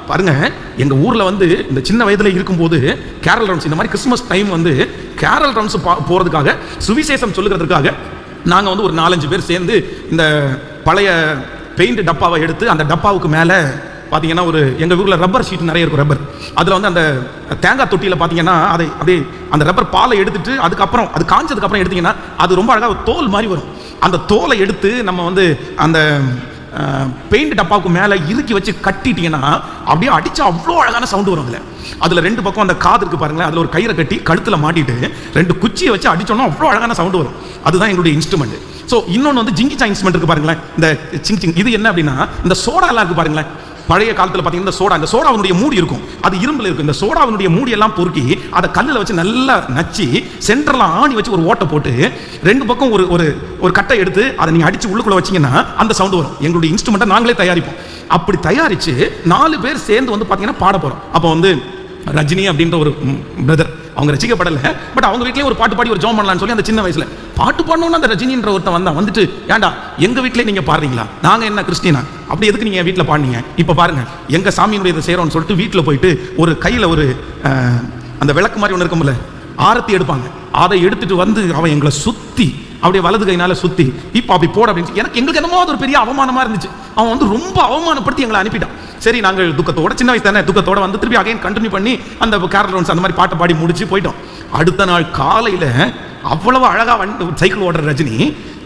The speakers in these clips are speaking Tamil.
பாருங்க, எங்க ஊர்ல வந்து இந்த சின்ன வயதுல இருக்கும்போது கேரல் ரவுண்ட்ஸ், இந்த மாதிரி கிறிஸ்துமஸ் டைம் வந்து கேரல் ரவுண்ட்ஸ் போறதுக்காக, சுவிசேஷம் சொல்லுகிறதுக்காக நாங்க வந்து ஒரு 4-5 பேர் சேர்ந்து இந்த பழைய பெயிண்ட் டப்பாவை எடுத்து, அந்த டப்பாவுக்கு மேல பாத்தீங்கன்னா ஒரு எங்க ஊர்ல ரப்பர் ஷீட் நிறைய இருக்கும். ரப்பர் அதுல வந்து அந்த தேங்காய் தொட்டியில பாத்தீங்கன்னா அதை அப்படியே அந்த ரப்பர் பாலை எடுத்துட்டு அதுக்கப்புறம் அது காஞ்சதுக்கு அப்புறம் எடுத்தீங்கன்னா அது ரொம்ப அழகா தோல் மாதிரி வரும். அந்த தோலை எடுத்து நம்ம வந்து அந்த பெயிண்ட் டப்பாவுக்கு மேலே இறுக்கி வச்சு கட்டிட்டீங்கன்னா அப்படியே அடிச்சா அவ்வளோ அழகான சவுண்டு வரும். அதில் 2 பக்கம் அந்த காது இருக்கு பாருங்களேன், அதில் ஒரு கயிறை கட்டி கழுத்தில் மாட்டிட்டு 2 குச்சியை வச்சு அடிச்சோன்னா அவ்வளோ அழகான சவுண்டு வரும். அதுதான் எங்களுடைய இன்ஸ்ட்ருமெண்ட். ஸோ இன்னொன்று வந்து ஜிங்கிச்சா இன்ஸ்ட்ருமெண்ட் இருக்கு பாருங்களேன், இந்த சிங் சிங். இது என்ன அப்படின்னா, இந்த சோடாலாம் இருக்கு பாருங்களேன். பழைய காலத்தில் பார்த்தீங்கன்னா இந்த சோடாவுடைய மூடி இருக்கும், அது இரும்பில் இருக்கும். இந்த சோடாவுடைய மூடி எல்லாம் பொறுக்கி அதை கல்லில் வச்சு நல்லா நச்சு சென்டரில் ஆணி வச்சு ஒரு ஓட்டை போட்டு 2 பக்கம் ஒரு ஒரு கட்டை எடுத்து அதை நீங்கள் அடித்து உள்ளுக்குள்ளே வச்சிங்கன்னா அந்த சவுண்டு வரும். எங்களுடைய இன்ஸ்ட்ருமெண்ட்டை நாங்களே தயாரிப்போம். அப்படி தயாரித்து 4 பேர் சேர்ந்து வந்து பார்த்தீங்கன்னா பாட போகிறோம். அப்போ வந்து ரஜினி அப்படின்ற ஒரு பிரதர், அவங்க ரசிக்கப்படலை, பட் அவங்க வீட்லேயே ஒரு பாட்டு பாடி ஒரு ஜோம் பண்ணலான்னு சொல்லி அந்த சின்ன வயசுல பாட்டு பாடணும்னு அந்த ரஜினின்ற ஒருத்தன் வந்துட்டு, ஏண்டா எங்க வீட்டிலே நீங்க பாடுறீங்களா, நாங்க என்ன கிறிஸ்டினா, அப்படி எதுக்கு நீங்க வீட்டில் பாடுனீங்க, இப்ப பாருங்க எங்க சாமியினுடைய இதை செய்யறோம்னு சொல்லிட்டு வீட்டில் போயிட்டு ஒரு கையில ஒரு அந்த விளக்கு மாதிரி ஒன்று இருக்கும்ல, ஆரத்தி எடுப்பாங்க, அதை எடுத்துட்டு வந்து அவன் எங்களை சுத்தி அப்படியே வலது கையினால சுத்தி இப்போ அப்படி போட அப்படின்னு எங்களுக்கு என்னமோ அது ஒரு பெரிய அவமானமா இருந்துச்சு. அவன் வந்து ரொம்ப அவமானப்படுத்தி எங்களை அனுப்பிட்டான். சரி, நாங்கள் துக்கத்தோட, சின்ன வயசு தானே, துக்கத்தோட வந்து திருப்பி அகைன் கண்டினியூ பண்ணி அந்த கேரல் ரவுண்ட்ஸ் அந்த மாதிரி பாட்டை பாடி முடிச்சு போயிட்டோம். அடுத்த நாள் காலையில அவ்வளவு அழகா சைக்கிள் ஓடுற ரஜினி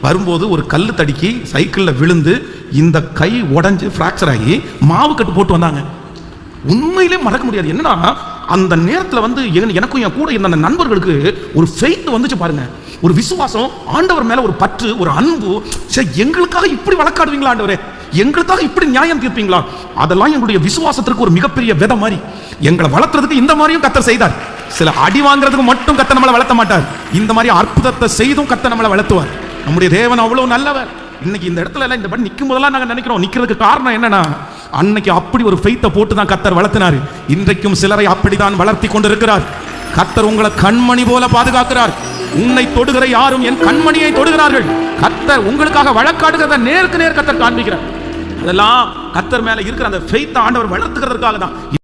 வரும்போது ஒரு கல்லு தடுக்கி சைக்கிளில் விழுந்து இந்த கை உடஞ்சு ஃப்ராக்சர் ஆகி மாவு கட்டு போட்டு வந்தாங்க. உண்மையிலே மறக்க முடியாது. என்னன்னா அந்த நேரத்தில் வந்து எனக்கும் என் கூட இருந்த அந்த நண்பர்களுக்கு ஒரு ஃபெய்த் வந்துச்சு பாருங்க, ஒரு விசுவாசம், ஆண்டவர் மேல ஒரு பற்று, ஒரு அன்பு. சரி, எங்களுக்காக இப்படி வழக்காடுவீங்களா ஆண்டவரே, எங்களுக்காக இப்படி நியாயம் தீர்ப்பீங்களா, அதெல்லாம் எங்களுடைய விசுவாசத்திற்கு ஒரு மிகப்பெரிய விதை மாதிரி. எங்களை வளர்த்துறதுக்கு இந்த மாதிரியும் கர்த்தர் செய்தார். சில அடி வாங்குறதுக்கு மட்டும் கர்த்தர் நம்மளை வளர்த்த மாட்டார், இந்த மாதிரி அற்புதத்தை செய்தும் கர்த்தர் நம்மளை வளர்த்துவார். நம்முடைய தேவன் அவ்வளவு நல்லவர். இன்னைக்கு இந்த இடத்துல எல்லாம் இந்த படி நிற்கும் போதெல்லாம் நாங்கள் நினைக்கிறோம், நிற்கிறதுக்கு காரணம் என்னன்னா, அன்னைக்கு அப்படி ஒரு ஃபெய்த்தை போட்டு தான் கர்த்தர் வளர்த்தினார். இன்றைக்கும் சிலரை அப்படிதான் வளர்த்தி கொண்டிருக்கிறார். கர்த்தர் உங்களை கண்மணி போல பாதுகாக்கிறார். உன்னை தொடுகிற யாரும் என் கண்மணியை தொடுகிறார்கள். கர்த்தர் உங்களுக்காக வழக்காடுகிறத நேருக்கு நேர் கர்த்தர் காண்பிக்கிறார். அதெல்லாம் கர்த்தர் மேல இருக்கிற அந்த ஃபெய்த்தை ஆண்டவர் வளர்த்துக்கிறதுக்காக தான்.